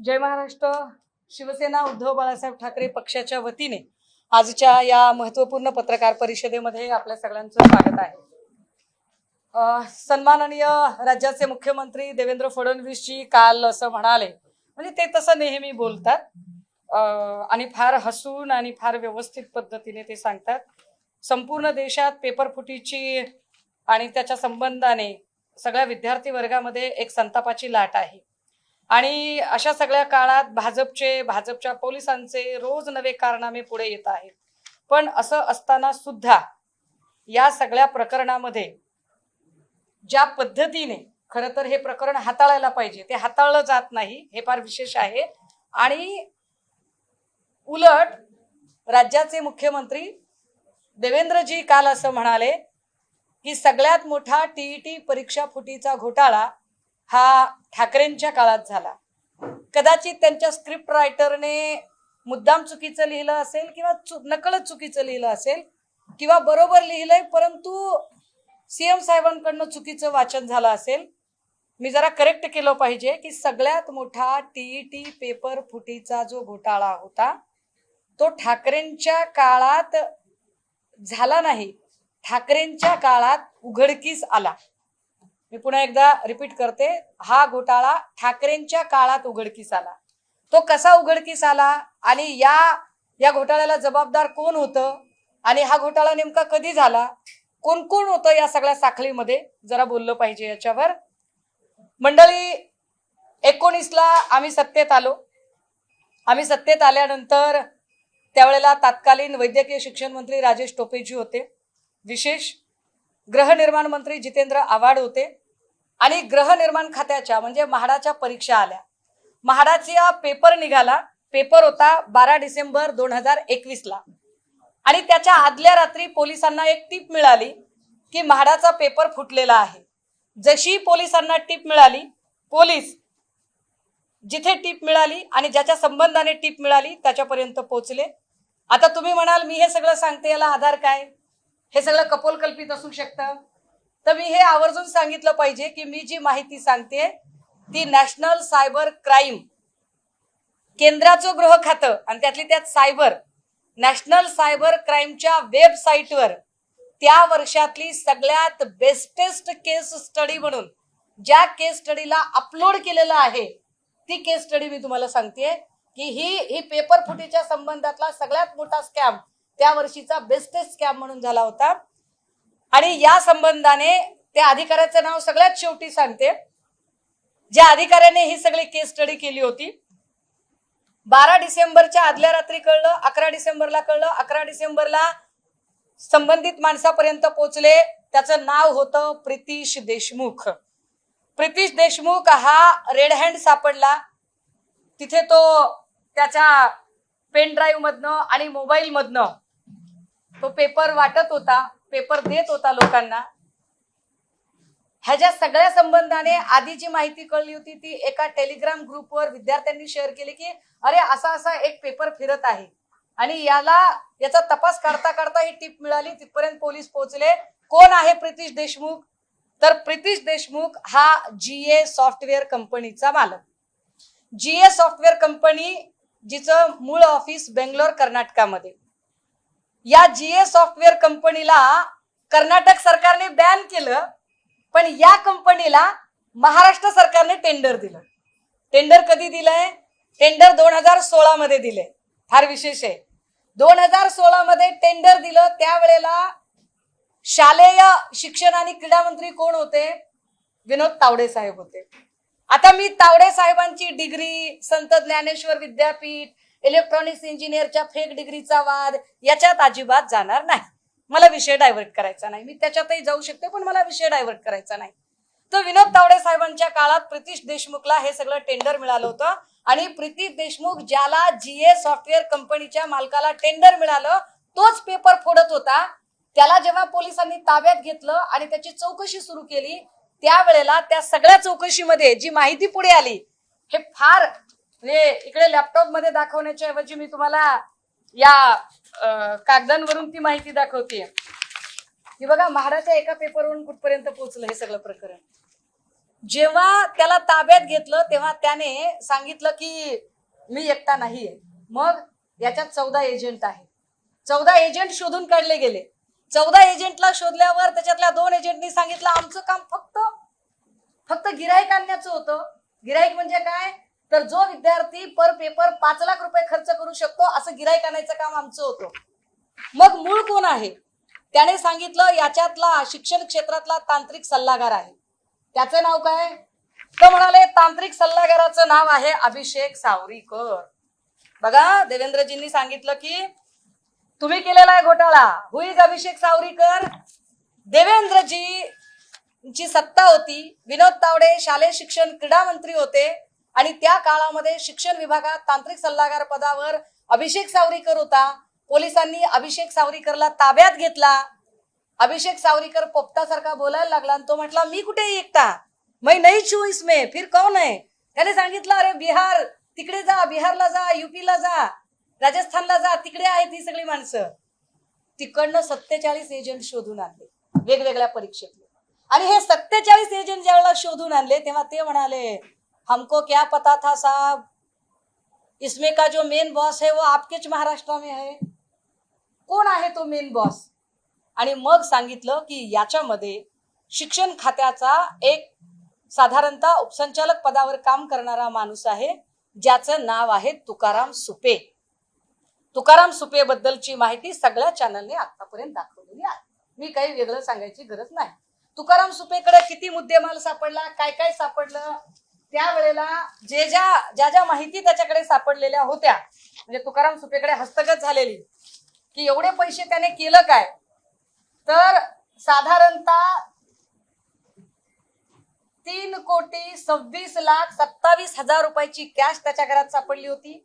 जय महाराष्ट्र. शिवसेना उद्धव बाळासाहेब ठाकरे पक्षाच्या वतीने आजच्या या महत्त्वपूर्ण पत्रकार परिषदेमध्ये आपल्या सगळ्यांचं स्वागत आहे. सन्माननीय राज्याचे मुख्यमंत्री देवेंद्र फडणवीसजी काल असं म्हणाले, म्हणजे ते तसं नेहमी बोलतात आणि फार हसून आणि फार व्यवस्थित पद्धतीने ते सांगतात. संपूर्ण देशात पेपर फुटीची आणि त्याच्या संबंधाने सगळ्या विद्यार्थी वर्गामध्ये एक संतापाची लाट आहे आणि अशा सगळ्या काळात भाजपच्या पोलिसांचे रोज नवे कारनामे पुढे येत आहेत. पण असं असताना सुद्धा या सगळ्या प्रकरणामध्ये ज्या पद्धतीने खरं तर हे प्रकरण हाताळायला पाहिजे ते हाताळलं जात नाही, हे फार विशेष आहे. आणि उलट राज्याचे मुख्यमंत्री देवेंद्रजी काल असं म्हणाले की सगळ्यात मोठा टीईटी परीक्षा फुटीचा घोटाळा हा ठाकरेंच्या काळात झाला. कदाचित त्यांच्या स्क्रिप्ट रायटरने मुद्दाम चुकीचं लिहिलं असेल किंवा नकळत चुकीचं लिहिलं असेल किंवा बरोबर लिहिलंय परंतु सीएम साहेबांकडनं चुकीचं वाचन झालं असेल. मी जरा करेक्ट केलं पाहिजे की सगळ्यात मोठा टीईटी पेपर फुटीचा जो घोटाळा होता तो ठाकरेंच्या काळात झाला नाही, ठाकरेंच्या काळात उघडकीस आला. मी पुन्हा एकदा रिपीट करते, हा घोटाळा ठाकरेंच्या काळात उघडकीस आला. तो कसा उघडकीस आला आणि या घोटाळ्याला जबाबदार कोण होतं आणि हा घोटाळा नेमका कधी झाला, कोण कोण होतं या सगळ्या साखळीमध्ये, जरा बोललं पाहिजे याच्यावर. मंडळी, 19ला आम्ही सत्तेत आलो. आम्ही सत्तेत आल्यानंतर त्यावेळेला तत्कालीन वैद्यकीय शिक्षण मंत्री राजेश टोपेजी होते, विशेष गृहनिर्माण मंत्री जितेंद्र आव्हाड होते आणि गृहनिर्माण खात्याच्या म्हणजे म्हाडाच्या परीक्षा आल्या. म्हाडाचा पेपर निघाला. पेपर होता 12 डिसेंबर 2021ला आणि त्याच्या आदल्या रात्री पोलिसांना एक टीप मिळाली की म्हाडाचा पेपर फुटलेला आहे. जशी पोलिसांना टीप मिळाली, पोलीस जिथे टीप मिळाली आणि ज्याच्या संबंधाने टीप मिळाली त्याच्यापर्यंत पोहोचले. आता तुम्ही म्हणाल मी हे सगळं सांगते याला आधार काय, हे सगळं कपोलकल्पित असू शकतं. तर मी हे आवर्जून सांगितलं पाहिजे की मी जी माहिती सांगते ती नॅशनल सायबर क्राईम केंद्राचं गृह खातं आणि त्यातली त्यात सायबर नॅशनल सायबर क्राईमच्या वेबसाईटवर त्या वर्षातली सगळ्यात बेस्टेस्ट केस स्टडी म्हणून ज्या केस स्टडीला अपलोड केलेलं आहे ती केस स्टडी मी तुम्हाला सांगते की ही पेपर फुटीच्या संबंधातला सगळ्यात मोठा स्कॅम त्या वर्षीचा बेस्टेस्ट स्कॅम म्हणून झाला होता. आणि या संबंधाने त्या अधिकाऱ्याचं नाव सगळ्यात शेवटी सांगते, ज्या अधिकाऱ्याने ही सगळी केस स्टडी केली होती. 12 डिसेंबरच्या आदल्या रात्री कळलं, 11 डिसेंबरला कळलं, 11 डिसेंबरला संबंधित माणसापर्यंत पोहोचले. त्याचं नाव होतं प्रितीश देशमुख. प्रितीश देशमुख हा रेड हँड सापडला. तिथे तो त्याच्या पेन ड्राईव्ह मधनं आणि मोबाईल मधनं तो पेपर वाटत होता, पेपर देत होता लोकांना. ह्याच्या सगळ्या संबंधाने आधी जी माहिती कळली होती ती एका टेलिग्राम ग्रुपवर विद्यार्थ्यांनी शेअर केली की अरे असा एक पेपर फिरत आहे आणि याचा तपास करता करता ही टीप मिळाली. तिथपर्यंत पोलीस पोहोचले. कोण आहे प्रितीश देशमुख? तर प्रितीश देशमुख हा जीए सॉफ्टवेअर कंपनीचा मालक. जीए सॉफ्टवेअर कंपनी जिचं मूळ ऑफिस बेंगलोर कर्नाटकामध्ये. या जीए सॉफ्टवेअर कंपनीला कर्नाटक सरकारने बॅन केलं पण या कंपनीला महाराष्ट्र सरकारने टेंडर दिलं. टेंडर कधी दिलंय? टेंडर 2016 मध्ये दिले. फार विशेष आहे. 2016 मध्ये टेंडर दिलं. त्यावेळेला शालेय शिक्षण आणि क्रीडा मंत्री कोण होते? विनोद तावडे साहेब होते. आता मी तावडे साहेबांची डिग्री, संत ज्ञानेश्वर विद्यापीठ, इलेक्ट्रॉनिक्स इंजिनियरच्या फेक डिग्रीचा वाद याच्यात अजिबात जाणार नाही. मला विषय डायव्हर्ट करायचा नाही. मी त्याच्यातही जाऊ शकते पण मला विषय डायव्हर्ट करायचा नाही. तर विनोद तावडे साहेबांच्या काळात प्रितीश देशमुखला हे सगळं टेंडर मिळालं होतं आणि प्रितीश देशमुख ज्याला जीए सॉफ्टवेअर कंपनीच्या मालकाला टेंडर मिळालं तोच पेपर फोडत होता. त्याला जेव्हा पोलिसांनी ताब्यात घेतलं आणि त्याची चौकशी सुरू केली त्यावेळेला त्या सगळ्या चौकशीमध्ये जी माहिती पुढे आली हे फार म्हणजे इकडे लॅपटॉप मध्ये दाखवण्याच्या ऐवजी मी तुम्हाला या कागदांवरून ती माहिती दाखवते की बघा म्हाडाच्या एका पेपरवरून कुठपर्यंत पोहोचलं हे सगळं प्रकरण. जेव्हा त्याला ताब्यात घेतलं तेव्हा त्याने सांगितलं की मी एकटा नाहीये. मग याच्यात 14 एजंट आहे. 14 एजंट शोधून काढले गेले. 14 एजंटला शोधल्यावर त्याच्यातल्या 2 एजंटनी सांगितलं आमचं काम फक्त गिराईक आणण्याचं होतं. गिराईक म्हणजे काय, तर जो विद्यार्थी पर पेपर 5 लाख रुपये खर्च करू शकतो असं गिराईक आणायचं काम आमचं होतं. मग मूळ कोण आहे, त्याने सांगितलं याच्यातला शिक्षण क्षेत्रातला तांत्रिक सल्लागार आहे. त्याचं नाव काय, तर म्हणाले तांत्रिक सल्लागाराचं नाव आहे अभिषेक सावरीकर. बघा देवेंद्रजींनी सांगितलं की तुम्ही केलेला आहे घोटाळा. हु इज अभिषेक सावरीकर? देवेंद्रजींची सत्ता होती. विनोद तावडे शालेय शिक्षण क्रीडा मंत्री होते आणि त्या काळामध्ये शिक्षण विभागात तांत्रिक सल्लागार पदावर अभिषेक सावरीकर होता. पोलिसांनी अभिषेक सावरीकरला ताब्यात घेतला. अभिषेक सावरीकर पोपटासारखा बोलायला लागला आणि तो म्हटला मी कुठे एकटा, मैं नहीं छू इसमें, फिर कौन है? त्याने सांगितलं अरे बिहार तिकडे जा, बिहारला जा, युपीला जा, राजस्थानला जा, तिकडे आहेत ही सगळी माणसं. तिकडनं 47 एजंट शोधून आणले वेगवेगळ्या परीक्षेतले. आणि हे 47 एजंट ज्यावेळेला शोधून आणले तेव्हा ते म्हणाले हमको क्या पता था साहब, इसमें का जो मेन बॉस है वो आपकेच महाराष्ट्र में है. कोण आहे तो मेन बॉस? आणि मग सांगितलं की याच्यामध्ये शिक्षण खात्याचा एक साधारणतः उपसंचालक पदावर काम करणारा माणूस आहे ज्याचं नाव आहे तुकाराम सुपे. तुकाराम सुपे बद्दलची माहिती सगळ्या चॅनलने आतापर्यंत दाखवलेली आहे. मी काही वेगळं सांगायची गरज नाही. तुकाराम सुपेकडे किती मुद्देमाल सापडला, काय काय सापडलं, त्यावेळेला ज्या माहिती त्याच्याकडे सापडलेल्या होत्या, म्हणजे तुकाराम सुपेकडे हस्तगत झालेली की एवढे पैसे त्याने केलं काय, तर साधारणतः 3,26,27,000 रुपयाची कॅश त्याच्या घरात सापडली होती.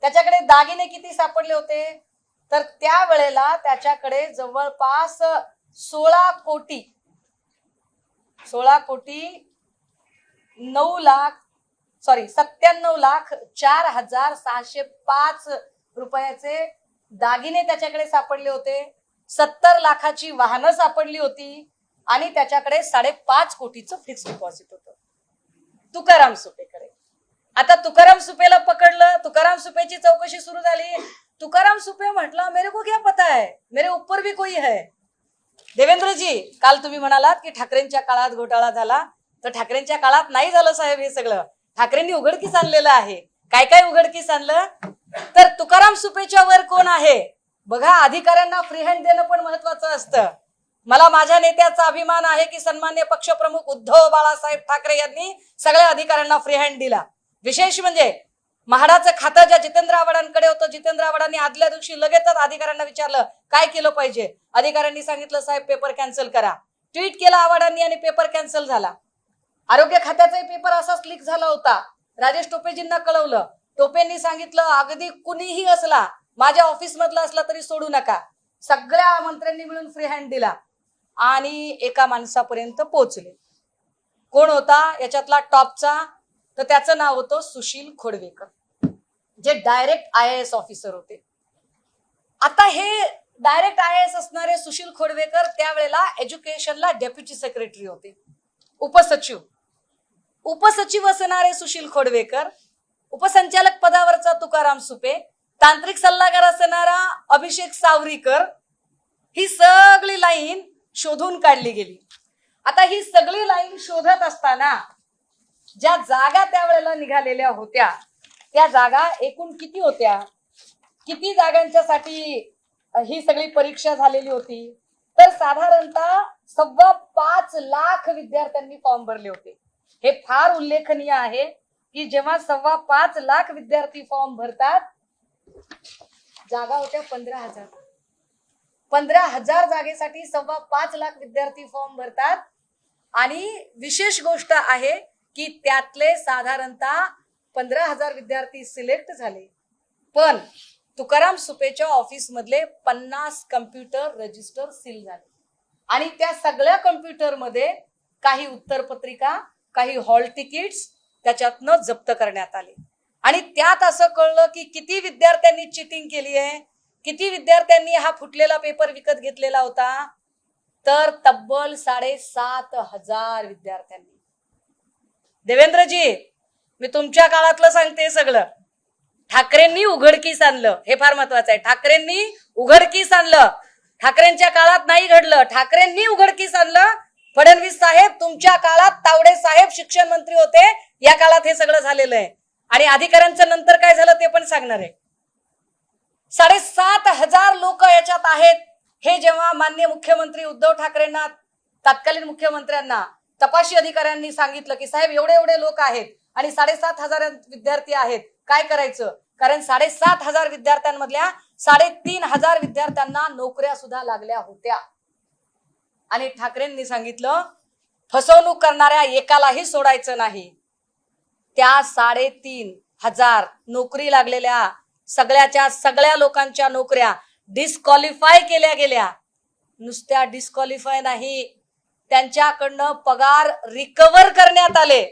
त्याच्याकडे दागिने किती सापडले होते, तर त्यावेळेला त्याच्याकडे जवळपास 97,04,605 रुपयाचे दागिने त्याच्याकडे सापडले होते. 70 लाखाची वाहनं सापडली होती आणि त्याच्याकडे 5.5 कोटीचं फिक्स डिपॉझिट होतं तुकाराम सुपेकडे. आता तुकाराम सुपेला पकडलं, तुकाराम सुपेची चौकशी सुरू झाली. तुकाराम सुपे म्हटलं मेरे को क्या पता है, मेरे ऊपर भी कोई है. देवेंद्रजी काल तुम्ही म्हणालात की ठाकरेंच्या काळात घोटाळा झाला, तर ठाकरेंच्या काळात नाही झालं साहेब. हे सगळं ठाकरेंनी उघडकीस आणलेलं आहे. काय काय उघडकीस आणलं, तर तुकाराम सुपेच्या वर कोण आहे बघा. अधिकाऱ्यांना फ्री हँड देणं पण महत्वाचं असतं. मला माझ्या नेत्याचा अभिमान आहे की सन्मान्य पक्षप्रमुख उद्धव बाळासाहेब ठाकरे यांनी सगळ्या अधिकाऱ्यांना फ्री हँड दिला. विशेष म्हणजे म्हाडाचं खातं ज्या जितेंद्र आव्हाडांकडे होतं, जितेंद्र आव्हाडांनी आदल्या दिवशी लगेचच अधिकाऱ्यांना विचारलं काय केलं पाहिजे. अधिकाऱ्यांनी सांगितलं साहेब पेपर कॅन्सल करा. ट्विट केला आव्हाडांनी आणि पेपर कॅन्सल झाला. आरोग्य खात्याचा पेपर असाच लीक झाला होता. राजेश टोपेजींना कळवलं. टोपेंनी सांगितलं अगदी कुणीही असला, माझ्या ऑफिस मधला असला तरी सोडू नका. सगळ्या मंत्र्यांनी मिळून फ्री हँड दिला आणि एका माणसापर्यंत पोहोचले. कोण होता याच्यातला टॉपचा, तर त्याचं नाव होतं सुशील खोडवेकर, जे डायरेक्ट IAS ऑफिसर होते. आता हे डायरेक्ट IAS असणारे सुशील खोडवेकर त्यावेळेला एज्युकेशनला डेप्युटी सेक्रेटरी होते, उपसचिव असणारे सुशील खोडवेकर, उपसंचालक पदावरचा तुकाराम सुपे, तांत्रिक सल्लागार असणारा अभिषेक सावरीकर. ही सगळी लाईन शोधून काढली गेली. आता ही सगळी लाईन शोधत असताना ज्या जागा त्यावेळेला निघालेल्या होत्या त्या जागा एकूण किती होत्या, किती जागांच्यासाठी ही सगळी परीक्षा झालेली होती, तर साधारणतः 5.25 लाख विद्यार्थ्यांनी फॉर्म भरले होते. हे फार उल्लेखनीय आहे की जेव्हा 5.25 लाख विद्यार्थी फॉर्म भरतात, जागा होत्या 15,000. 15,000 जागेसाठी 5.25 लाख विद्यार्थी फॉर्म भरतात. आणि विशेष गोष्ट आहे की त्यातले साधारणतः 15,000 विद्यार्थी सिलेक्ट झाले, पण तुकाराम सुपेच्या ऑफिस मधले 50 कम्प्युटर रजिस्टर सील झाले. आणि त्या सगळ्या कम्प्युटर मध्ये काही उत्तरपत्रिका, काही हॉल तिकीट्स त्याच्यातनं जप्त करण्यात आले. आणि त्यात असं कळलं की किती विद्यार्थ्यांनी चिटिंग केली आहे, किती विद्यार्थ्यांनी हा फुटलेला पेपर विकत घेतलेला होता, तर तब्बल 7,500 विद्यार्थ्यांनी. देवेंद्रजी, मी तुमच्या काळातलं सांगते सगळं. ठाकरेंनी उघडकीस आणलं, हे फार महत्वाचं आहे. ठाकरेंनी उघडकीस आणलं. ठाकरेंच्या काळात नाही घडलं, ठाकरेंनी उघडकीस आणलं. फडणवीस साहेब तुमच्या काळात, तावडे साहेब शिक्षण मंत्री होते, या काळात हे सगळं झालेलं आहे. आणि अधिकाऱ्यांचं नंतर काय झालं ते पण सांगणार आहे. 7,500 लोक याच्यात आहेत. हे जेव्हा माननीय मुख्यमंत्री उद्धव ठाकरेंना, तत्कालीन मुख्यमंत्र्यांना तपाशी अधिकाऱ्यांनी सांगितलं की साहेब एवढे एवढे लोक आहेत आणि 7,500 विद्यार्थी आहेत, काय करायचं? कारण 7,500 विद्यार्थ्यांमधल्या 3,500 विद्यार्थ्यांना नोकऱ्या सुद्धा लागल्या होत्या. आणि ठाकरेंनी सांगितलं फसवणूक करणाऱ्या एकालाही सोडायचं नाही. त्या 3,500 नोकरी लागलेल्या सगळ्याच्या सगळ्या लोकांच्या नोकऱ्या डिस्क्वालिफाय केल्या गेल्या. नुसत्या डिस्क्वालिफाय नाही, त्यांच्याकडनं पगार रिकव्हर करण्यात आले.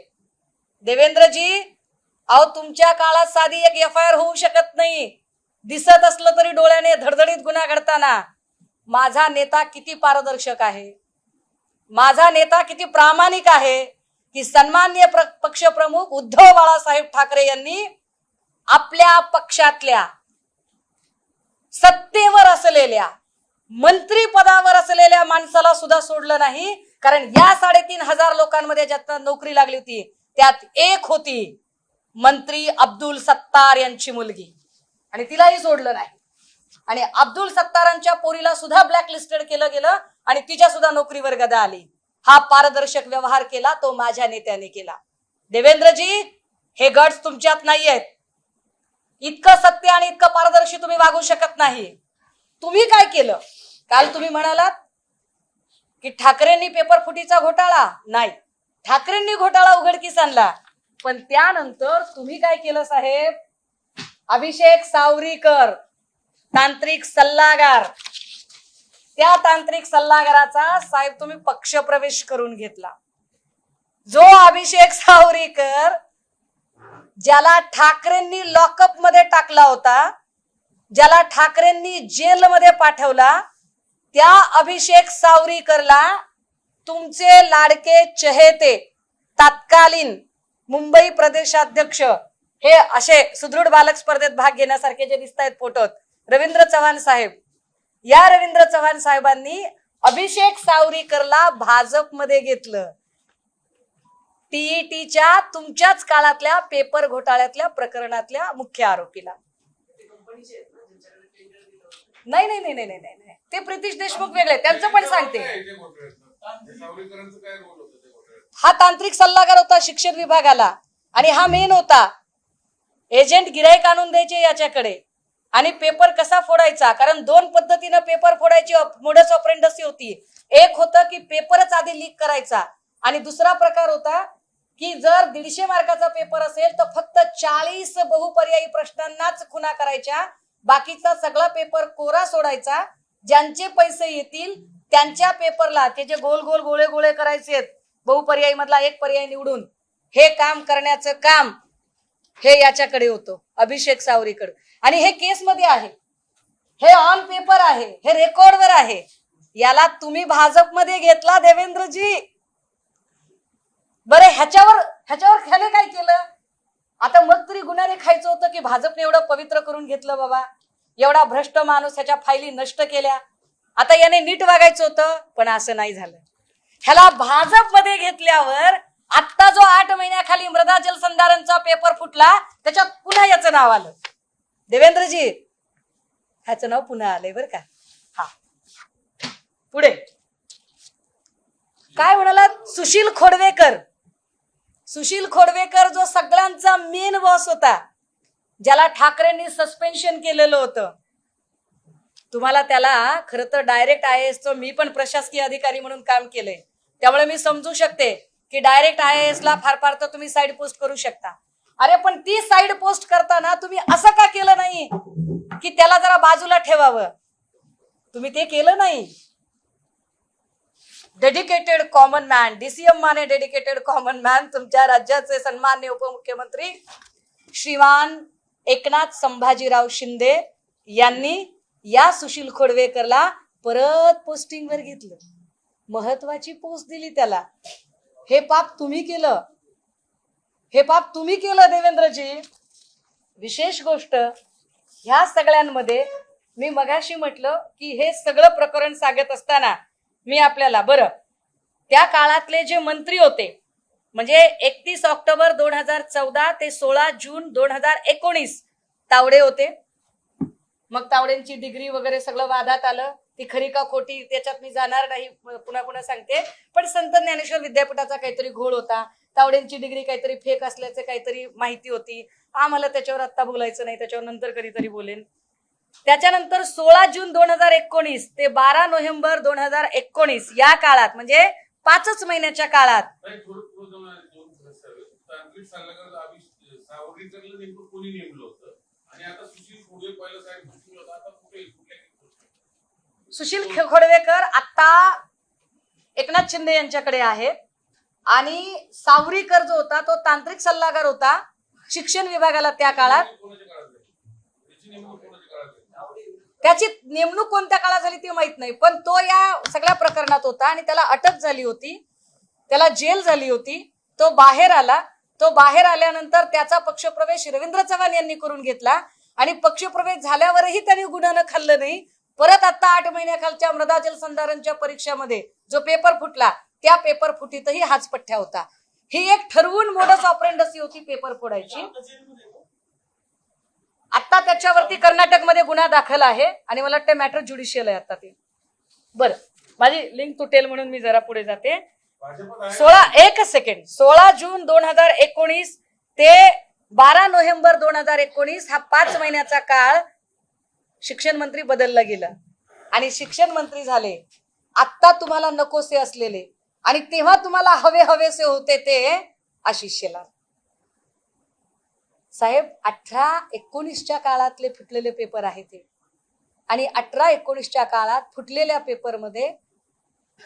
देवेंद्रजी, अहो तुमच्या काळात साधी एक FIR होऊ शकत नाही, दिसत असलं तरी डोळ्याने धडधडीत गुन्हा घडताना. माझा नेता किती पारदर्शक आहे, माझा नेता किती प्रामाणिक आहे की सन्माननीय पक्षप्रमुख उद्धव बाळासाहेब ठाकरे यांनी आपल्या पक्षातल्या सत्तेवर असलेल्या, मंत्री पदावर असलेल्या माणसाला सुद्धा सोडलं नाही. कारण या 3,500 लोकांमध्ये ज्यांना नोकरी लागली होती त्यात एक होती मंत्री अब्दुल सत्तार यांची मुलगी, आणि तिलाही सोडलं नाही. आणि अब्दुल सत्तारांच्या पोरीला सुद्धा ब्लॅकलिस्टेड केलं गेलं आणि तिच्या सुद्धा नोकरीवर गदा आली. हा पारदर्शक व्यवहार केला तो माझ्या नेत्याने केला. देवेंद्रजी, हे गट्स तुमच्यात नाही आहेत. इतकं सत्य आणि इतकं पारदर्शी तुम्ही वागू शकत नाही. तुम्ही काय केलं? काल तुम्ही म्हणालात की ठाकरेंनी पेपर फुटीचा घोटाळा नाही, ठाकरेंनी घोटाळा उघडकीस आणला. पण त्यानंतर तुम्ही काय केलं साहेब? अभिषेक सावरीकर तांत्रिक सल्लागार, त्या तांत्रिक सल्लागाराचा साहेब तुम्ही पक्षप्रवेश करून घेतला. जो अभिषेक सावरीकर ज्याला ठाकरेंनी लॉकअप मध्ये टाकला होता, ज्याला ठाकरेंनी जेलमध्ये पाठवला, त्या अभिषेक सावरीकरला तुमचे लाडके चहेते तत्कालीन मुंबई प्रदेशाध्यक्ष, हे असे सुदृढ बालक स्पर्धेत भाग घेण्यासारखे जे दिसत आहेत फोटोत, रवींद्र चव्हाण साहेब, या रवींद्र चव्हाण साहेबांनी अभिषेक सावरीकरला भाजपमध्ये घेतलं. TETच्या तुमच्याच काळातल्या पेपर घोटाळ्यातल्या प्रकरणातल्या मुख्य आरोपीला. नाही नाही नाही नाही नाही, ते प्रितीश देशमुख वेगळे, त्यांचं पण सांगते. हा तांत्रिक सल्लागार होता शिक्षण विभागाला आणि हा मेन होता. एजंट गिराईक आणून द्यायचे याच्याकडे आणि पेपर कसा फोडायचा, कारण 2 पद्धतीनं पेपर फोडायची मोडस ऑपरेंडसी होती. एक होतं की पेपरच आधी लीक करायचा आणि दुसरा प्रकार होता की जर 150 मार्काचा पेपर असेल तर फक्त 40 बहुपर्यायी प्रश्नांनाच खुणा करायच्या, बाकीचा सगळा पेपर कोरा सोडायचा. ज्यांचे पैसे येतील त्यांच्या पेपरला ते जे गोल गोल गोळे गोळे करायचे बहुपर्यायी मधला एक पर्याय निवडून, हे काम करण्याचं काम हे याच्याकडे होतं, अभिषेक सावरीकर. आणि हे केसमध्ये आहे, हे ऑन पेपर आहे, हे रेकॉर्डवर आहे. याला तुम्ही भाजपमध्ये घेतला देवेंद्रजी. बरं, ह्याच्यावर ह्याने काय केलं? आता मग तरी गुन्ह्याने खायचं होतं की भाजपने एवढं पवित्र करून घेतलं बाबा, एवढा भ्रष्ट माणूस, ह्याच्या फायली नष्ट केल्या. आता याने नीट वागायचं होतं, पण असं नाही झालं. ह्याला भाजपमध्ये घेतल्यावर आता जो 8 महिन्याखाली मृदा जलसंधारणचा पेपर फुटला त्याच्यात पुन्हा याचं नाव आलं. देवेंद्रजी, ह्याचं नाव पुन्हा आलंय बरं का. हा, पुढे काय म्हणाला? सुशील खोडवेकर. सुशील खोडवेकर जो सगळ्यांचा मेन बॉस होता, ज्याला ठाकरेंनी सस्पेन्शन केलेलं होतं. तुम्हाला त्याला खरं तर डायरेक्ट IAS मी पण प्रशासकीय अधिकारी म्हणून काम केलंय, त्यामुळे मी समजू शकते की डायरेक्ट IAS ला फार फार तर तुम्ही साईड पोस्ट करू शकता. अरे पण ती साईड पोस्ट करताना तुम्ही असं का केलं नाही की त्याला जरा बाजूला ठेवावं? तुम्ही ते केलं नाही. Dedicated common man, DCM Mane dedicated common man, तुमच्या राज्याचे सन्माननीय उपमुख्यमंत्री श्रीमान एकनाथ संभाजीराव शिंदे यांनी या सुशील खोडवेकरला परत पोस्टिंगवर घेतलं, महत्वाची पोस्ट दिली त्याला. हे पाप तुम्ही केलं. हे पाप तुम्ही केलं देवेंद्रजी. विशेष गोष्ट ह्या सगळ्यांमध्ये मी मगाशी म्हटलं की हे सगळं प्रकरण सांगत असताना मी आपल्याला बरं त्या काळातले जे मंत्री होते म्हणजे 31 ऑक्टोबर 2014 ते 16 जून 2019 तावडे होते. मग तावडेंची डिग्री वगैरे सगळं वादात आलं. ती खरी का खोटी त्याच्यात मी जाणार नाही, पुन्हा पुन्हा सांगते. पण संत ज्ञानेश्वर विद्यापीठाचा काहीतरी घोळ होता. तावडेंची डिग्री काहीतरी फेक असल्याचं काहीतरी माहिती होती. आम्हाला त्याच्यावर आत्ता बोलायचं नाही, त्याच्यावर नंतर कधीतरी बोलेन. त्याच्यानंतर 16 जून 2019 ते 12 नोव्हेंबर 2019 या काळात म्हणजे 5 महिन्याच्या काळात सुशील खोडवेकर आता एकनाथ शिंदे यांच्याकडे आहेत आणि सावरीकर जो होता तो तांत्रिक सल्लागार होता शिक्षण विभागाला त्या काळात. त्याची नेमणूक कोणत्या काळात झाली ते माहित नाही, पण तो या सगळ्या प्रकरणात होता आणि त्याला अटक झाली होती, त्याला जेल झाली होती. तो बाहेर आला. तो बाहेर आल्यानंतर त्याचा पक्षप्रवेश रवींद्र चव्हाण यांनी करून घेतला आणि पक्षप्रवेश झाल्यावरही त्यांनी गुन्ह्यानं खाल्लं नाही. परत आता 8 महिन्याखालच्या मृदा जलसंधारणच्या परीक्षामध्ये जो पेपर फुटला त्या पेपर फुटीतही हाच पठ्ठ्या होता. ही एक ठरवून मोडस ऑपरेंडसी होती पेपर फोडायची. आता त्याच्यावरती कर्नाटकमध्ये गुन्हा दाखल आहे आणि मला वाटतं मॅटर ज्युडिशियल आहे आता ते. बरं माझी लिंक तुटेल म्हणून मी जरा पुढे जाते. 16 जून 2019 ते 12 नोव्हेंबर 2019 हा 5 महिन्याचा काळ शिक्षण मंत्री बदलला गेला आणि शिक्षण मंत्री झाले आत्ता तुम्हाला नकोसे असलेले आणि तेव्हा तुम्हाला हवेसे होते ते आशिष शेलार साहेब. 18-19च्या काळातले फुटलेले पेपर आहेत ते आणि 18-19च्या काळात फुटलेल्या पेपरमध्ये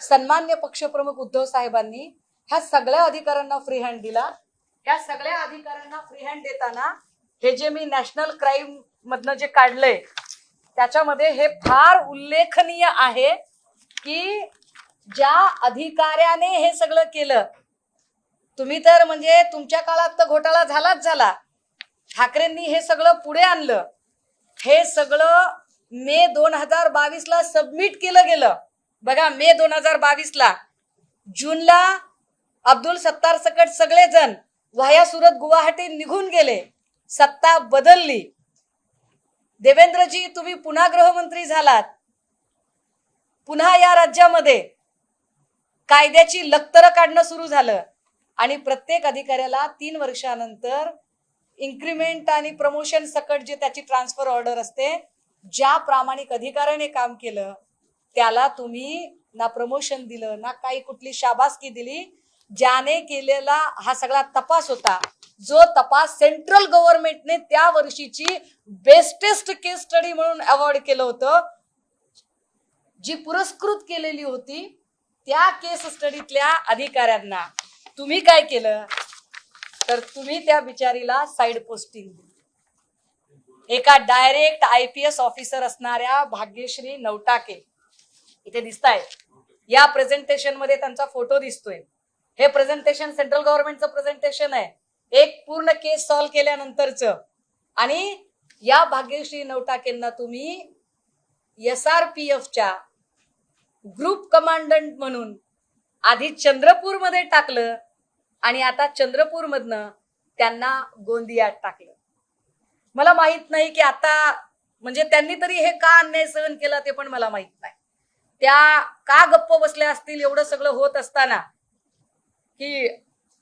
सन्मान्य पक्षप्रमुख उद्धव साहेबांनी ह्या सगळ्या अधिकाऱ्यांना फ्री हँड दिला. ह्या सगळ्या अधिकाऱ्यांना फ्री हँड देताना हे जे मी नॅशनल क्राईम मधनं जे काढलंय त्याच्यामध्ये हे फार उल्लेखनीय आहे की ज्या अधिकाऱ्याने हे सगळं केलं, तुम्ही तर म्हणजे तुमच्या काळात तर घोटाळा झालाच झाला. ठाकरेंनी हे सगळं पुढे आणलं. हे सगळं मे 2022 सबमिट केलं गेलं. बघा मे 2022 जूनला अब्दुल सत्तार सकट सगळेजण वाया सुरत गुवाहाटी निघून गेले. सत्ता बदलली. देवेंद्रजी तुम्ही पुन्हा गृहमंत्री झालात. पुन्हा या राज्यामध्ये कायद्याची लक्तरं काढणं सुरू झालं आणि प्रत्येक अधिकाऱ्याला 3 वर्षानंतर इन्क्रीमेंट आणि प्रमोशन सकट जे त्याची ट्रान्सफर ऑर्डर असते, ज्या प्रामाणिक अधिकाऱ्याने काम केलं त्याला तुम्ही ना प्रमोशन दिलं ना काही कुठली शाबासकी दिली. ज्याने केलेला हा सगळा तपास होता, जो तपास सेंट्रल गव्हर्नमेंटने त्या वर्षीची बेस्टेस्ट केस स्टडी म्हणून अवॉर्ड केलं होतं, जी पुरस्कृत केलेली होती, त्या केस स्टडीतल्या अधिकाऱ्यांना तुम्ही काय केलं तर तुम्ही त्या बिचारीला साइड पोस्टिंग दिली. एका डायरेक्ट IPS ऑफिसर असणाऱ्या भाग्यश्री नवटाके इथे दिसताय. या प्रेझेंटेशन मध्ये त्यांचा फोटो दिसतोय. हे प्रेझेंटेशन सेंट्रल गव्हर्नमेंटचं प्रेझेंटेशन आहे, एक पूर्ण केस सॉल्व्ह केल्यानंतरचं. आणि या भाग्यश्री नवटाकेंना तुम्ही SRPFच्या ग्रुप कमांडंट म्हणून आधी चंद्रपूरमध्ये टाकलं आणि आता चंद्रपूरमधनं त्यांना गोंदियात टाकलं. मला माहित नाही की आता म्हणजे त्यांनी तरी हे का अन्याय सहन केला ते पण मला माहित नाही. त्या का गप्प बसल्या असतील एवढं सगळं होत असताना, की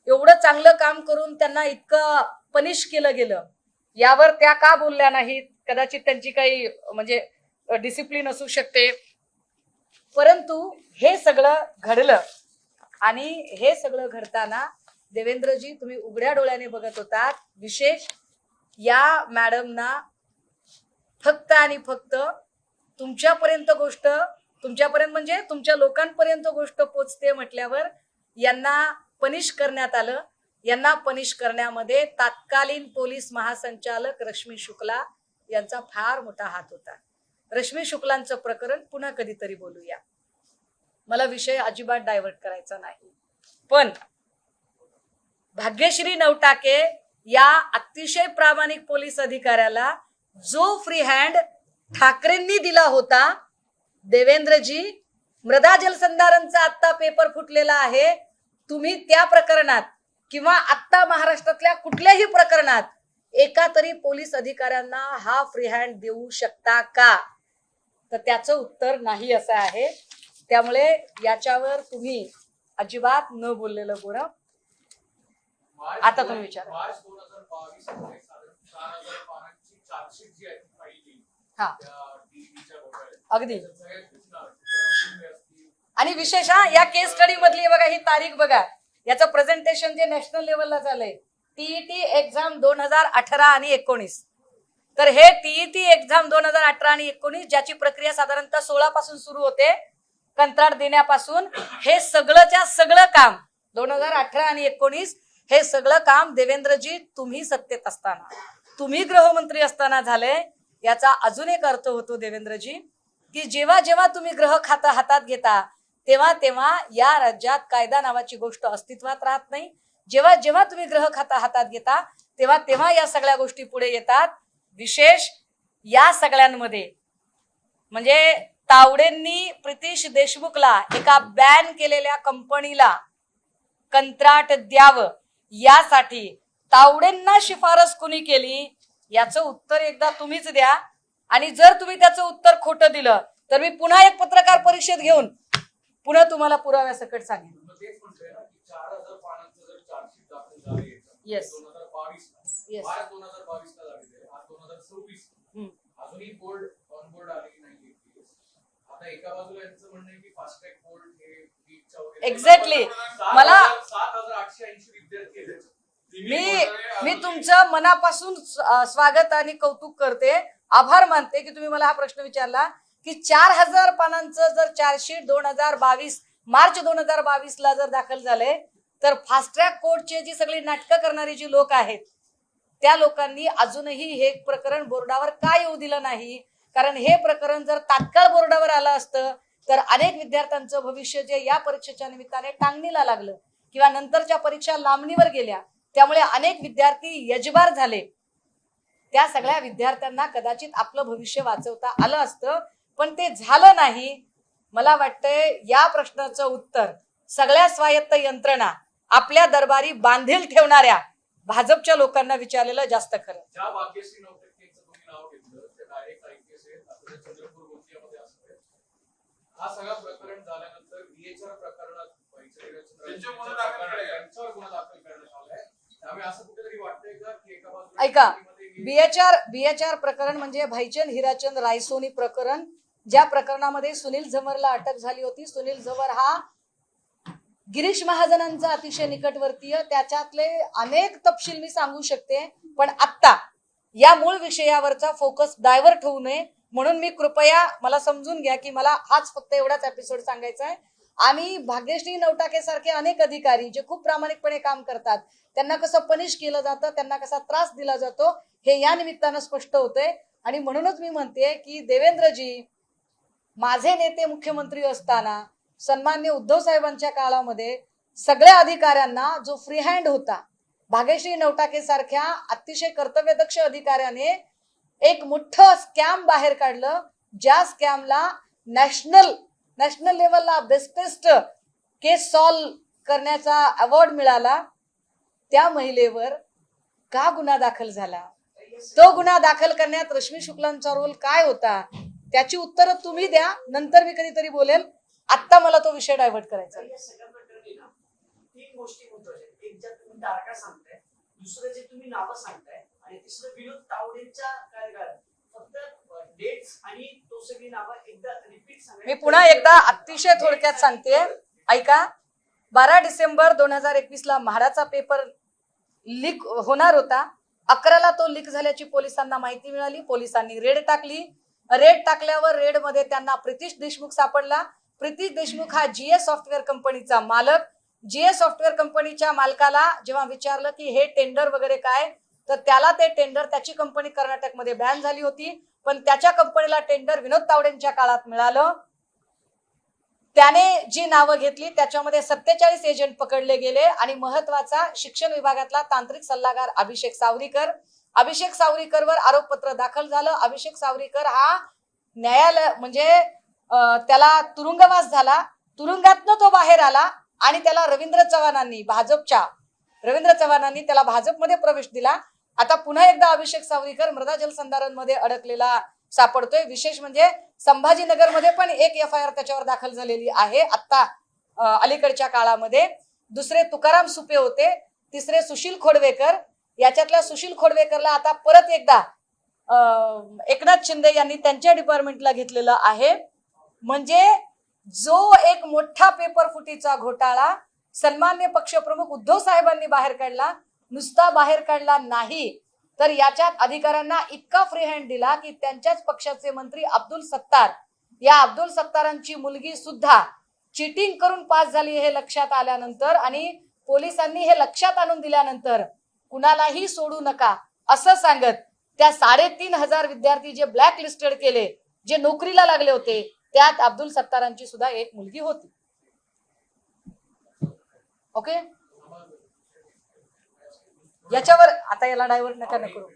एवढं चांगलं काम करून त्यांना इतकं पनिश केलं गेलं, यावर त्या का बोलल्या नाहीत. कदाचित त्यांची काही म्हणजे डिसिप्लिन असू शकते. परंतु हे सगळं घडलं आणि हे सगळं घडताना देवेंद्रजी तुम्ही उघड्या डोळ्याने बघत होतात. विशेष या मॅडमना फक्त आणि फक्त तुमच्यापर्यंत गोष्ट, तुमच्यापर्यंत म्हणजे तुमच्या लोकांपर्यंत गोष्ट पोचते म्हटल्यावर यांना पनिश करण्यात आलं. यांना पनिश करण्यामध्ये तत्कालीन पोलीस महासंचालक रश्मी शुक्ला यांचा फार मोठा हात होता. रश्मी शुक्लांचं प्रकरण पुन्हा कधीतरी बोलूया. मला विषय अजिबात डायव्हर्ट करायचा नाही. पण भाग्यश्री नवटाके या अतिशय प्रामाणिक पोलीस अधिकाऱ्याला जो फ्री हँड ठाकरेंनी दिला होता, देवेंद्रजी मृदा जलसंधारणचा आत्ता पेपर फुटलेला आहे, तुम्ही त्या प्रकरणात किंवा आत्ता महाराष्ट्रातल्या कुठल्याही प्रकरणात एका तरी पोलीस अधिकाऱ्यांना हा फ्री हँड देऊ शकता का? तर त्याचं उत्तर नाही असं आहे. त्यामुळे याच्यावर तुम्ही अजिबात न बोललेलं बरं. आता तुम्ही विचारा. मार्च 2022 मध्ये साधारण 4000 पानांची चार्जशीट जी आहे ती फाईल केली. हा टीईटीच्या घोटाळ्यात. अगदी. आणि विशेष या केस स्टडी मधली बघा ही तारीख बघा, याचं प्रेझेंटेशन जे नॅशनल लेवलला झालंय, टीईटी एक्झाम 2018 आणि 19. तर हे टीईटी एक्झाम 2018 आणि 19 ज्याची प्रक्रिया साधारणतः 16 पासून सुरू होते, कंत्राट देण्यापासून हे सगळंच्या सगळं काम 2018 आणि 19 हे सगळं काम देवेंद्रजी तुम्ही सत्तेत असताना, तुम्ही गृहमंत्री असताना झाले. याचा अजून एक अर्थ होतो देवेंद्रजी, की जेव्हा जेव्हा तुम्ही गृह खातं हातात घेता तेव्हा तेव्हा या राज्यात कायदा नावाची गोष्ट अस्तित्वात राहत नाही. जेव्हा जेव्हा तुम्ही गृह खातं हातात घेता तेव्हा तेव्हा या सगळ्या गोष्टी पुढे येतात. विशेष या सगळ्यांमध्ये म्हणजे तावडेंनी प्रितीश देशमुखला एका बॅन केलेल्या कंपनीला कंत्राट द्यावं यासाठी तावडेंना शिफारस कुणी केली, याचं उत्तर एकदा तुम्हीच द्या. आणि जर तुम्ही त्याचं उत्तर खोटं दिलं तर मी पुन्हा एक पत्रकार परिषद घेऊन पुन्हा तुम्हाला पुराव्यासकट सांगेन. येस येस अजूनही बोर्ड ऑन बोर्ड आलेली नाही. आता एका बाजूला यांचं म्हणणं आहे की फास्ट ट्रॅक बोर्ड हे बीटच्या वगैरे एक्झॅक्टली मला 7880 विद्यार्थी आहेत. मी तुमचं मनापासून स्वागत आणि कौतुक करते, आभार मानते की तुम्ही मला हा प्रश्न विचारला की 4000 पानांचं जर चार्जशीट 2022 मार्च 2022 ला जर दाखल झाले तर फास्ट ट्रॅक कोर्टचे जी सगळी नाटकं करणारी जी लोक आहेत त्या लोकांनी अजूनही हे प्रकरण बोर्डावर का येऊ दिलं नाही. कारण हे प्रकरण जर तात्काळ बोर्डावर आलं असतं तर अनेक विद्यार्थ्यांचं भविष्य जे या परीक्षेच्या निमित्ताने टांगणीला लागलं किंवा नंतरच्या परीक्षा लांबणीवर गेल्या, त्यामुळे अनेक विद्यार्थी यजबार झाले. त्या सगळ्या विद्यार्थ्यांना कदाचित आपलं भविष्य वाचवता आलं असतं, पण ते झालं नाही. मला वाटतंय या प्रश्नाचं उत्तर सगळ्या स्वायत्त यंत्रणा आपल्या दरबारी बांधील ठेवणाऱ्या भाजपच्या लोकांना विचारलेलं जास्त खरं. ज्या भाग्यश्री नवटकेचं तुम्ही नाव घेतलं ते डायरेक्ट आयपीएस आहेत, आता चंद्रपूर गोंदियामध्ये असतं. हा सगळा प्रकरण झाल्यानंतर बीएचआर प्रकरणात त्यांच्यावर गुन्हा दाखल करण्यात आलाय. त्यामुळे असं कुठेतरी वाटतंय का की एका बाजूला ऐका, बीएचआर प्रकरण म्हणजे भाईचंद हिराचंद रायसोनी प्रकरण, ज्या प्रकरणामध्ये सुनील झंवरला अटक झाली होती. सुनील झंवर हा गिरीश महाजनांचा अतिशय निकटवर्तीय, त्याच्यातले अनेक तपशील मी सांगू शकते, पण आत्ता या मूळ विषयावरचा फोकस डायव्हर्ट होऊ नये म्हणून मी कृपया मला समजून घ्या की मला हाच फक्त एवढाच एपिसोड सांगायचा आहे. आणि भाग्यश्री नवटाके सारखे अनेक अधिकारी जे खूप प्रामाणिकपणे काम करतात त्यांना कसं पनिश केलं जातं, त्यांना कसा त्रास दिला जातो हे या निमित्तानं स्पष्ट होतंय. आणि म्हणूनच मी म्हणते की देवेंद्रजी, माझे नेते मुख्यमंत्री असताना सन्मान्य उद्धव साहेबांच्या काळामध्ये सगळ्या अधिकाऱ्यांना जो फ्री हँड होता, भाग्यश्री नवटाके सारख्या अतिशय कर्तव्यदक्ष अधिकाऱ्याने एक मोठं स्कॅम बाहेर काढलं, ज्या स्कॅमला नॅशनल लेवलला बेस्टेस्ट केस सॉल्व करण्याचा अवॉर्ड मिळाला. त्या महिलेवर का गुन्हा दाखल झाला, तो गुन्हा दाखल करण्यात रश्मी शुक्लांचा रोल काय होता, त्याची उत्तरं तुम्ही द्या. नंतर मी कधीतरी बोलेल, आता मला तो विषय डायव्हर्ट करायचा. तीन गोष्टी महत्त्वाच्या, एक ज्या तुम्ही तारखा सांगताय, दुसरं जे तुम्ही नावं सांगताय, आणि तिसरं विनोद तावडेंच्या कार्यकाळात फक्त डेट्स आणि तो सगळी नावं एकदा रिपीट सांगा. मी पुन्हा एकदा अतिशय थोडक्यात सांगते, ऐका. 12 डिसेंबर 2021 ला म्हाडाचा पेपर लीक होणार होता. 11ला तो लीक झाल्याची पोलिसांना माहिती मिळाली. पोलिसांनी रेड टाकली. रेड टाकल्यावर रेड मध्ये त्यांना प्रितीश देशमुख सापडला. प्रितीश देशमुख हा जीएस सॉफ्टवेअर कंपनीचा मालक. जीएस सॉफ्टवेअर कंपनीच्या मालकाला जेव्हा विचारलं की हे टेंडर वगैरे काय, तर त्याला ते टेंडर, त्याची कंपनी कर्नाटकमध्ये बॅन झाली होती, पण त्याच्या कंपनीला टेंडर विनोद तावडेंच्या काळात मिळालं. त्याने जी नावं घेतली त्याच्यामध्ये 47 एजंट पकडले गेले आणि महत्वाचा शिक्षण विभागातला तांत्रिक सल्लागार अभिषेक सावरीकरवर आरोपपत्र दाखल झालं. अभिषेक सावरीकर हा न्यायालय म्हणजे त्याला तुरुंगवास झाला. तुरुंगातनं तो बाहेर आला आणि त्याला रवींद्र चव्हाणांनी त्याला भाजपमध्ये प्रवेश दिला. आता पुन्हा एकदा अभिषेक सावरीकर मृदा जलसंधारण मध्ये अडकलेला सापडतोय. विशेष म्हणजे संभाजीनगरमध्ये पण एक FIR त्याच्यावर दाखल झालेली आहे आता अलीकडच्या काळामध्ये. दुसरे तुकाराम सुपे होते, तिसरे सुशील खोडवेकर. याच्यातल्या सुशील खोडवेकरला आता परत एकदा एकनाथ शिंदे यांनी त्यांच्या डिपार्टमेंटला घेतलेलं आहे. म्हणजे जो एक मोठा पेपर फुटीचा घोटाळा सन्मान्य पक्षप्रमुख उद्धव साहेबांनी बाहेर काढला, नुसता बाहेर काढला नाही तर याच्यात अधिकाऱ्यांना इतका फ्री हँड दिला की त्यांच्याच पक्षाचे मंत्री अब्दुल सत्तारांची मुलगी सुद्धा चिटिंग करून पास झाली हे लक्षात आल्यानंतर आणि पोलिसांनी हे लक्षात आणून दिल्यानंतर कुणालाही सोडू नका असं सांगत त्या 3,500 विद्यार्थी जे ब्लॅक लिस्टेड केले, जे नोकरीला लागले होते, त्यात अब्दुल सत्तारांची सुद्धा एक मुलगी होती. ओके, याच्यावर आता याला डायव्हर्ट नका करू.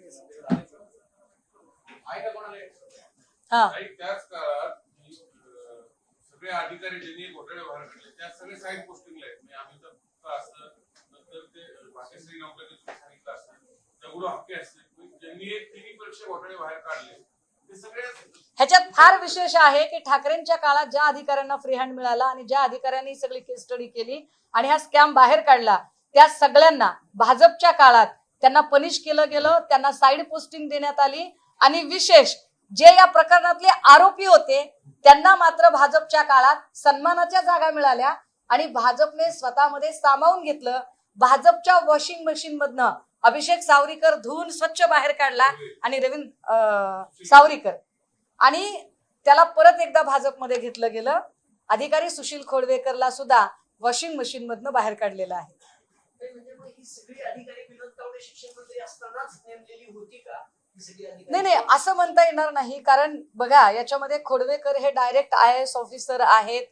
हा, त्याच काळात सगळे अधिकारी ज्यांनी घोटाळे बाहेर काढले त्या सगळे साईड पोस्टिंगला आहेत. आम्ही तर असतं नंतर ते भाग्यश्री नौकरी सांगितलं असतं, दगडू हक्के असते, ज्यांनी तिन्ही परीक्षा घोटाळे बाहेर काढले ते सगळे. ह्याच्यात फार विशेष आहे की ठाकरेंच्या काळात ज्या अधिकाऱ्यांना फ्री हँड मिळाला आणि ज्या अधिकाऱ्यांनी सगळी केस स्टडी केली आणि हा स्कॅम बाहेर काढला त्या सगळ्यांना भाजपच्या काळात त्यांना पनिश केलं गेलं, त्यांना साईड पोस्टिंग देण्यात आली. आणि विशेष जे या प्रकरणातले आरोपी होते त्यांना मात्र भाजपच्या काळात सन्मानाच्या जागा मिळाल्या आणि भाजपने स्वतःमध्ये सामावून घेतलं. भाजपच्या वॉशिंग मशीन मधनं अभिषेक सावरीकर धुवून स्वच्छ बाहेर काढला आणि रवींद्र सावरीकर आणि त्याला परत एकदा भाजपमध्ये घेतलं गेलं. अधिकारी सुशील खोडवेकरला सुद्धा वॉशिंग मशीन मधनं बाहेर काढलेलं आहे. म्हणजे मग ही सगळी अधिकारी विनोद तावडे शिक्षण मंत्री असतानाच नेमलेली होती का? नाही, असं म्हणता येणार नाही. कारण बघा याच्यामध्ये खोडवेकर हे डायरेक्ट IAS ऑफिसर आहेत,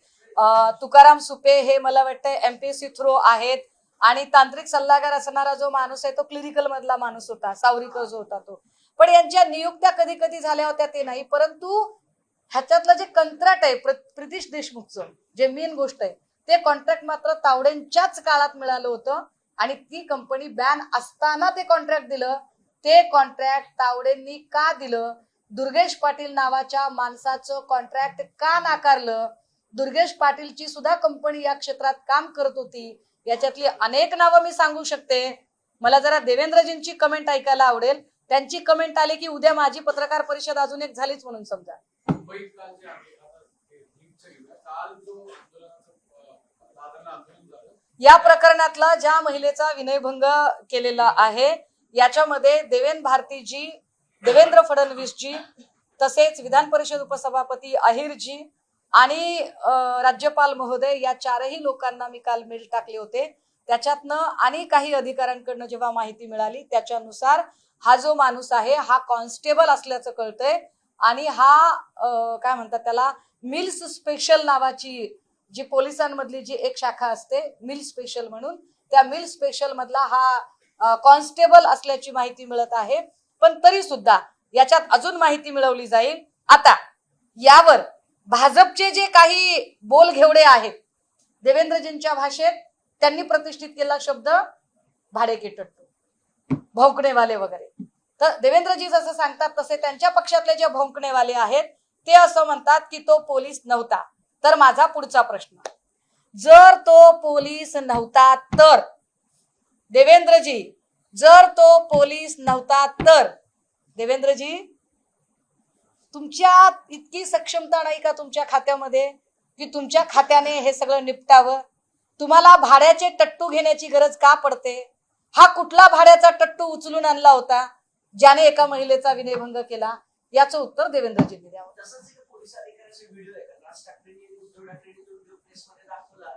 तुकाराम सुपे हे मला वाटतं MPSC थ्रो आहेत आणि तांत्रिक सल्लागार असणारा जो माणूस आहे तो क्लिनिकल मधला माणूस होता, सावरीकर जो होता तो. पण यांच्या नियुक्त्या कधी कधी झाल्या होत्या ते नाही, परंतु ह्याच्यातलं जे कंत्राट आहे प्रितीश देशमुखचं जे मेन गोष्ट आहे ते कॉन्ट्रॅक्ट मात्र तावडेंच्याच काळात मिळालं होतं आणि ती कंपनी बॅन असताना ते कॉन्ट्रॅक्ट दिलं. ते कॉन्ट्रॅक्ट तावडेंनी का दिलं? दुर्गेश पाटील नावाच्या माणसाचं कॉन्ट्रॅक्ट का नाकारलं? दुर्गेश पाटीलची सुद्धा कंपनी या क्षेत्रात काम करत होती. याच्यातली अनेक नावं मी सांगू शकते. मला जरा देवेंद्रजींची कमेंट ऐकायला आवडेल. त्यांची कमेंट आली की उद्या माझी पत्रकार परिषद अजून एक झालीच म्हणून समजा. या प्रकरणातला ज्या महिलेचा विनयभंग केलेला आहे याच्यामध्ये देवेंद्र फडणवीसजी तसेच विधान परिषद उपसभापती अहिरजी आणि राज्यपाल महोदय या 4ही लोकांना मी काल मेल टाकले होते. त्याच्यातनं आणि काही अधिकाऱ्यांकडनं जेव्हा माहिती मिळाली त्याच्यानुसार हा जो माणूस आहे हा कॉन्स्टेबल असल्याचं कळतंय आणि हा काय म्हणतात त्याला मिल्स स्पेशल नावाची जी पोलिसांमधली जी एक शाखा असते मिल स्पेशल म्हणून, त्या मिल स्पेशल मधला हा कॉन्स्टेबल असल्याची माहिती मिळत आहे. पण तरी सुद्धा याच्यात अजून माहिती मिळवली जाईल. आता यावर भाजपचे जे काही बोल घेवडे आहेत देवेंद्रजींच्या भाषेत त्यांनी प्रतिष्ठित केला शब्द भाडेकेटट्टू, भौंकणेवाले वगैरे. तर देवेंद्रजी जसं सांगतात तसे त्यांच्या पक्षातले जे भौंकणेवाले आहेत ते असं म्हणतात की तो पोलीस नव्हता. तर माझा पुढचा प्रश्न, जर तो पोलीस नव्हता तर देवेंद्रजी, जर तो पोलीस नव्हता तर देवेंद्रजी तुमच्या इतकी सक्षमता नाही का तुमच्या खात्यामध्ये की तुमच्या खात्याने हे सगळं निपटावं? तुम्हाला भाड्याचे टट्टू घेण्याची गरज का पडते? हा कुठला भाड्याचा टट्टू उचलून आणला होता ज्याने एका महिलेचा विनयभंग केला? याचं उत्तर देवेंद्रजींनी द्यावं. तसंच एक पोलीस अधिकाऱ्याचा व्हिडिओ आहे का राज ठाकरेंनी उद्धव ठाकरेंनी तो प्रेसमध्ये दाखवला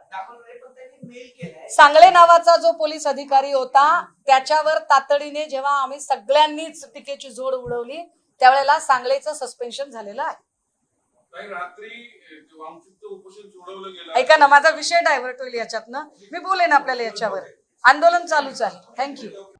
पण त्यांनी मेल केलाय. सांगळे नावाचा जो पोलीस अधिकारी होता त्याच्यावर तातडीने जेव्हा आम्ही सगळ्यांनीच टीकेची झोड उडवली त्यावेळेला सांगळेचं सस्पेन्शन झालेलं आहे. काही रात्री वामचित्त उपोषण सोडवलं गेलं. ऐका ना, माझा विषय डायव्हर्ट होईल याच्यातनं. मी बोलेन आपल्याला याच्यावर. आंदोलन चालूच आहे. थँक्यू.